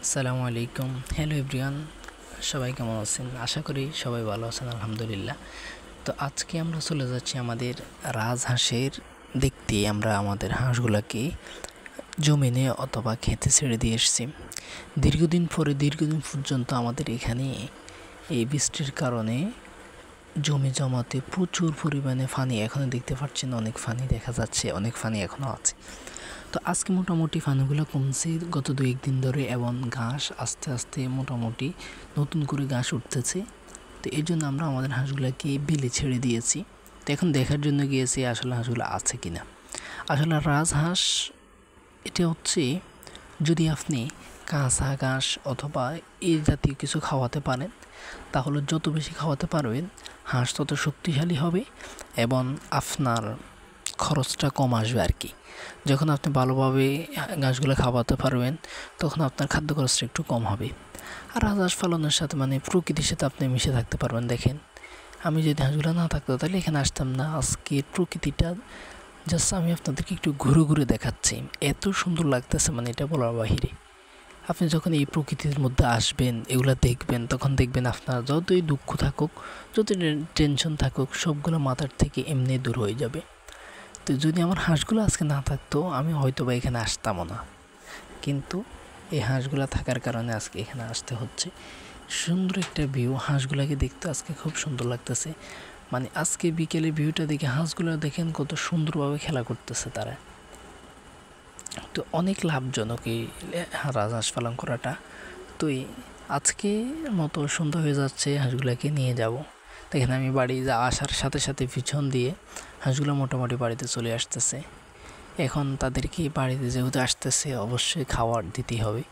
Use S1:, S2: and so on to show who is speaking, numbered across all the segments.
S1: আসসালামু আলাইকুম। Hello everyone, সবাই কেমন আছেন? আশা করি সবাই ভালো আছেন, আলহামদুলিল্লাহ। তো আজকে আমরা চলে যাচ্ছি আমাদের রাজহাঁসের দেখতে। আমরা আমাদের হাঁসগুলোকে জমিনে অথবা খেতে ছেড়ে দিয়ে এসেছি। দীর্ঘদিন পর্যন্ত আমাদের এখানে এই বৃষ্টির কারণে জমি জমাতে প্রচুর পরিমাণে পানি, এখনও দেখতে পাচ্ছেন অনেক পানি দেখা যাচ্ছে, অনেক পানি এখনও আছে। তো আজকে মোটামুটি পানিগুলো কমছে গত 2-1 দিন ধরে, এবং ঘাস আস্তে আস্তে মোটামুটি নতুন করে ঘাস উঠতেছে। তো এই জন্য আমরা আমাদের হাঁসগুলোকে বিলে ছেড়ে দিয়েছি। তো এখন দেখার জন্য গিয়েছি আসলে হাঁসগুলো আছে কি না। আসলে রাজহাঁস এটা হচ্ছে, যদি আপনি কাঁচা ঘাস অথবা এই জাতীয় কিছু খাওয়াতে পারেন, তাহলে যত বেশি খাওয়াতে পারবেন হাঁস তত শক্তিশালী হবে এবং আপনার খরচটা কম আসবে আর কি। যখন আপনি ভালোভাবে ঘাসগুলো খাওয়াতে পারবেন তখন আপনার খাদ্য খরচটা একটু কম হবে। আর রাজহাঁস পালনের সাথে প্রকৃতির সাথে আপনি মিশে থাকতে পারবেন। দেখেন, আমি যদি হাঁসগুলো না থাকতো তাহলে এখানে আসতাম না। আজকে প্রকৃতিটা জাস্ট আমি আপনাদেরকে একটু ঘুরে ঘুরে দেখাচ্ছি, এত সুন্দর লাগতেছে, এটা বলার বাহিরে। আপনি যখন এই প্রকৃতির মধ্যে আসবেন, এগুলো দেখবেন, তখন দেখবেন আপনার যতই দুঃখ থাকুক, যতই টেনশন থাকুক, সবগুলো মাথার থেকে এমনি দূর হয়ে যাবে। তো যদি আমার হাঁসগুলো আজকে না থাকতো আমি হয়তো বা এখানে আসতামও না, কিন্তু এই হাঁসগুলো থাকার কারণে আজকে এখানে আসতে হচ্ছে। সুন্দর একটা ভিউ, হাঁসগুলোকে দেখতে আজকে খুব সুন্দর লাগতেছে। আজকে বিকেলে ভিউটা দেখে হাঁসগুলো দেখেন কত সুন্দরভাবে খেলা করতেছে তারা। তো অনেক লাভজনক এই রাজহাঁস পালন করাটা। তো আজকে মতো সন্ধ্যা হয়ে যাচ্ছে, হাঁসগুলোকে নিয়ে যাব। দেখেন আমি বাড়ি আসার সাথে সাথে পিছন দিয়ে হাঁসগুলো মোটামুটি বাড়িতে চলে আসতেছে। এখন তাদেরকে বাড়িতে যেহেতু আসতেছে অবশ্যই খাবার দিতেই হবে।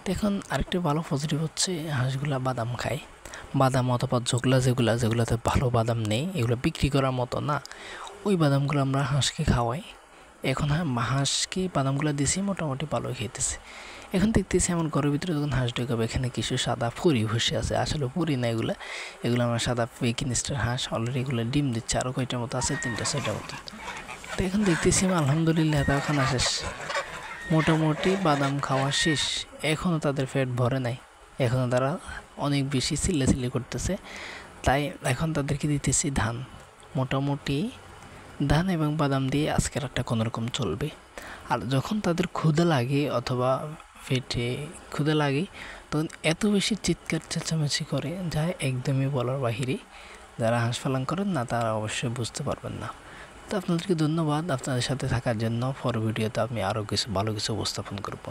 S1: তো এখন আরেকটা ভালো পজিটিভ হচ্ছে, হাঁসগুলো বাদাম খায়। বাদাম অথবা যেগুলোতে ভালো বাদাম নেই, এগুলো বিক্রি করার মতো না, ওই বাদামগুলো আমরা হাঁসকে খাওয়াই। এখন হাঁসকে বাদামগুলো দিয়েছি, মোটামুটি ভালো খেতেছে। এখন দেখতেছি আমার ঘরের ভিতরে যখন হাঁস ঢোকাবে, এখানে কিছু সাদা পরি বসে আছে। আসলে পরি না, এগুলো আমার সাদা পেকিং স্টার হাঁস। অলরেডি এগুলো ডিম দিচ্ছে, আরও কয়টার মতো আছে, 3-4টা মতো। তো এখন দেখতেছি আলহামদুলিল্লাহ তাও খানা শেষ, মোটামুটি বাদাম খাওয়া শেষ। এখনও তাদের পেট ভরে নাই, এখনও তারা অনেক বেশি চিল্লাচিল্লি করতেছে। তাই এখন তাদেরকে দিতেছি ধান, মোটামুটি ধান এবং বাদাম দিয়ে আজকের একটা কোনোরকম চলবে। আর যখন তাদের ক্ষুধা লাগে অথবা পেটে ক্ষুধা লাগে, তখন এত বেশি চিৎকার চেঁচামেচি করে যা একদমই বলার বাহিরে। যারা হাঁস পালন করেন না তারা অবশ্যই বুঝতে পারবেন না। তো আপনাদেরকে ধন্যবাদ আপনাদের সাথে থাকার জন্য। পরের ভিডিওতে আমি আরও ভালো কিছু উপস্থাপন করবো।